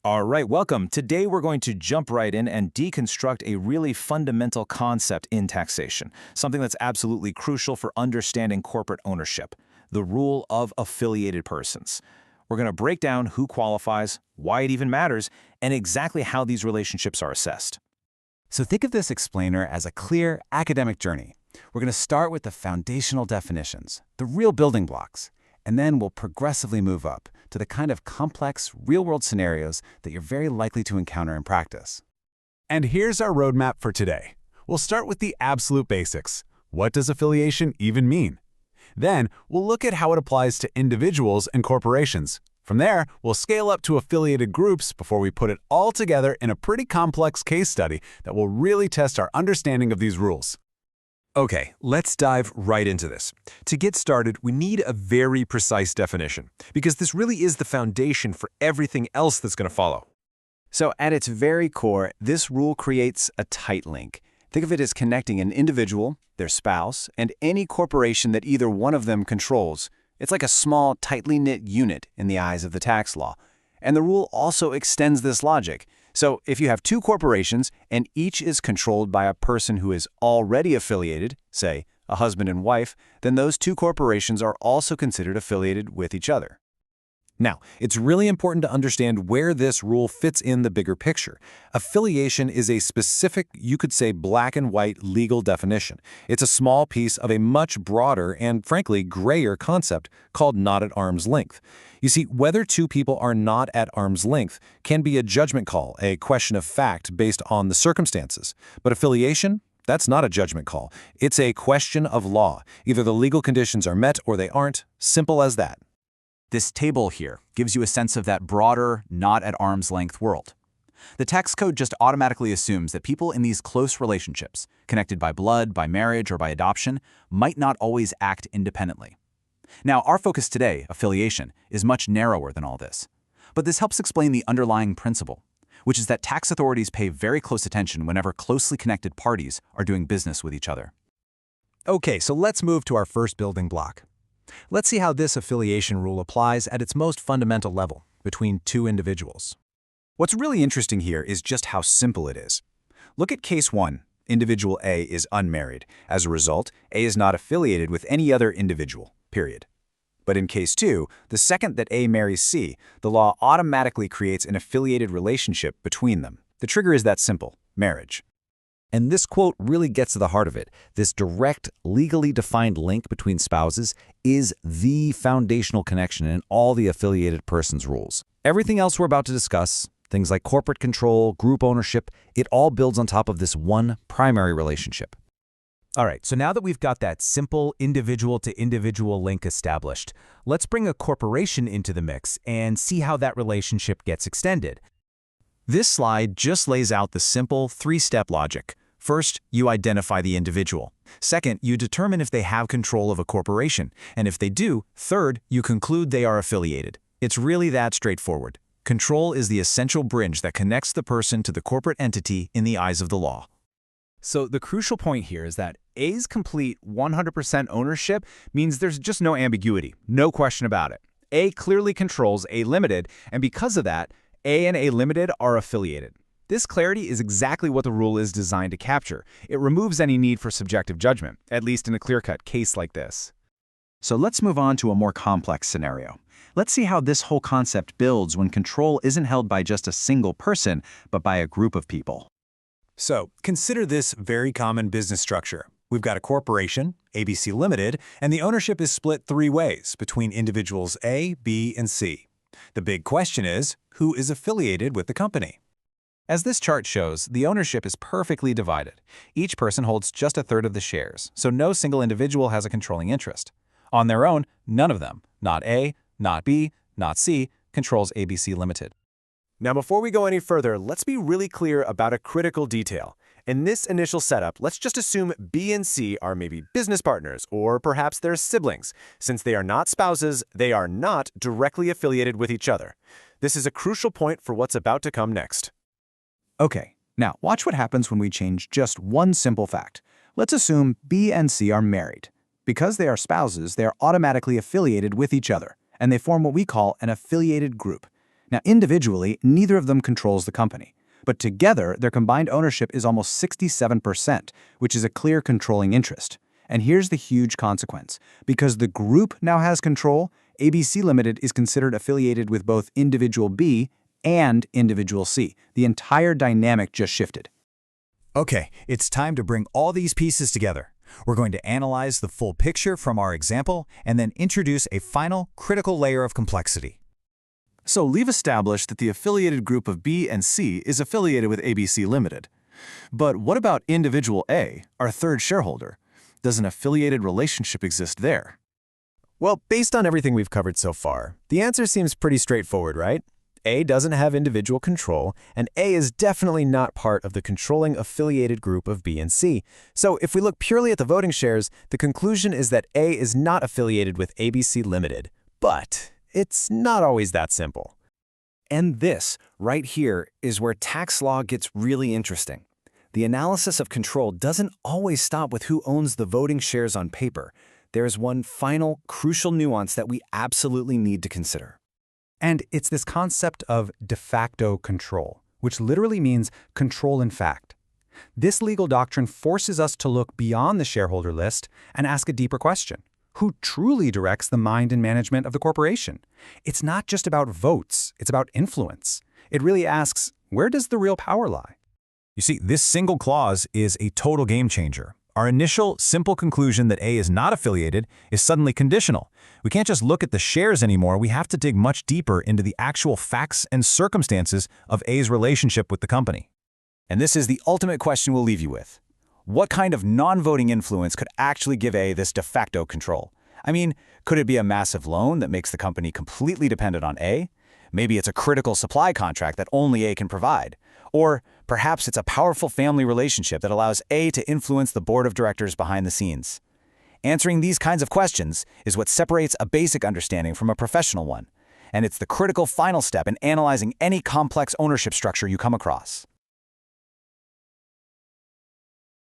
All right, welcome. Today we're going to jump right in and deconstruct a really fundamental concept in taxation, something that's absolutely crucial for understanding corporate ownership, the rule of affiliated persons. We're going to break down who qualifies, why it even matters, and exactly how these relationships are assessed. So think of this explainer as a clear academic journey. We're going to start with the foundational definitions, the real building blocks, and then we'll progressively move up to the kind of complex, real-world scenarios that you're very likely to encounter in practice. And here's our roadmap for today. We'll start with the absolute basics. What does affiliation even mean? Then, we'll look at how it applies to individuals and corporations. From there, we'll scale up to affiliated groups before we put it all together in a pretty complex case study that will really test our understanding of these rules. Okay, let's dive right into this. To get started, we need a very precise definition, because this really is the foundation for everything else that's going to follow. So at its very core, this rule creates a tight link. Think of it as connecting an individual, their spouse, and any corporation that either one of them controls. It's like a small, tightly knit unit in the eyes of the tax law. And the rule also extends this logic. So if you have two corporations and each is controlled by a person who is already affiliated, say a husband and wife, then those two corporations are also considered affiliated with each other. Now, it's really important to understand where this rule fits in the bigger picture. Affiliation is a specific, you could say, black and white legal definition. It's a small piece of a much broader and, frankly, grayer concept called not at arm's length. You see, whether two people are not at arm's length can be a judgment call, a question of fact based on the circumstances. But affiliation? That's not a judgment call. It's a question of law. Either the legal conditions are met or they aren't. Simple as that. This table here gives you a sense of that broader, not at arm's length world. The tax code just automatically assumes that people in these close relationships, connected by blood, by marriage, or by adoption, might not always act independently. Now, our focus today, affiliation, is much narrower than all this. But this helps explain the underlying principle, which is that tax authorities pay very close attention whenever closely connected parties are doing business with each other. Okay, so let's move to our first building block. Let's see how this affiliation rule applies at its most fundamental level, between two individuals. What's really interesting here is just how simple it is. Look at case 1. Individual A is unmarried. As a result, A is not affiliated with any other individual, period. But in case 2, the second that A marries C, the law automatically creates an affiliated relationship between them. The trigger is that simple: marriage. And this quote really gets to the heart of it. This direct, legally defined link between spouses is the foundational connection in all the affiliated persons rules. Everything else we're about to discuss, things like corporate control, group ownership, it all builds on top of this one primary relationship. All right, so now that we've got that simple individual-to-individual link established, let's bring a corporation into the mix and see how that relationship gets extended. This slide just lays out the simple three-step logic. First, you identify the individual. Second, you determine if they have control of a corporation. And if they do, third, you conclude they are affiliated. It's really that straightforward. Control is the essential bridge that connects the person to the corporate entity in the eyes of the law. So the crucial point here is that A's complete 100% ownership means there's just no ambiguity, no question about it. A clearly controls A Limited, and because of that, A and A Limited are affiliated. This clarity is exactly what the rule is designed to capture. It removes any need for subjective judgment, at least in a clear-cut case like this. So let's move on to a more complex scenario. Let's see how this whole concept builds when control isn't held by just a single person, but by a group of people. So, consider this very common business structure. We've got a corporation, ABC Limited, and the ownership is split three ways between individuals A, B, and C. The big question is, who is affiliated with the company? As this chart shows, the ownership is perfectly divided. Each person holds just a third of the shares, so no single individual has a controlling interest. On their own, none of them, not A, not B, not C, controls ABC Limited. Now, before we go any further, let's be really clear about a critical detail. In this initial setup, let's just assume B and C are maybe business partners, or perhaps they're siblings. Since they are not spouses, they are not directly affiliated with each other. This is a crucial point for what's about to come next. Okay, now watch what happens when we change just one simple fact. Let's assume B and C are married. Because they are spouses, they are automatically affiliated with each other, and they form what we call an affiliated group. Now, individually, neither of them controls the company. But together, their combined ownership is almost 67%, which is a clear controlling interest. And here's the huge consequence. Because the group now has control, ABC Limited is considered affiliated with both individual B and individual C. The entire dynamic just shifted. Okay, it's time to bring all these pieces together. We're going to analyze the full picture from our example and then introduce a final critical layer of complexity. So we've established that the affiliated group of B and C is affiliated with ABC Limited. But what about individual A, our third shareholder? Does an affiliated relationship exist there? Well, based on everything we've covered so far, the answer seems pretty straightforward, right? A doesn't have individual control, and A is definitely not part of the controlling affiliated group of B and C. So if we look purely at the voting shares, the conclusion is that A is not affiliated with ABC Limited. But it's not always that simple. And this, right here, is where tax law gets really interesting. The analysis of control doesn't always stop with who owns the voting shares on paper. There's one final, crucial nuance that we absolutely need to consider. And it's this concept of de facto control, which literally means control in fact. This legal doctrine forces us to look beyond the shareholder list and ask a deeper question. Who truly directs the mind and management of the corporation? It's not just about votes, it's about influence. It really asks, where does the real power lie? You see, this single clause is a total game changer. Our initial, simple conclusion that A is not affiliated is suddenly conditional. We can't just look at the shares anymore, we have to dig much deeper into the actual facts and circumstances of A's relationship with the company. And this is the ultimate question we'll leave you with. What kind of non-voting influence could actually give A this de facto control? I mean, could it be a massive loan that makes the company completely dependent on A? Maybe it's a critical supply contract that only A can provide. Or perhaps it's a powerful family relationship that allows A to influence the board of directors behind the scenes. Answering these kinds of questions is what separates a basic understanding from a professional one. And it's the critical final step in analyzing any complex ownership structure you come across.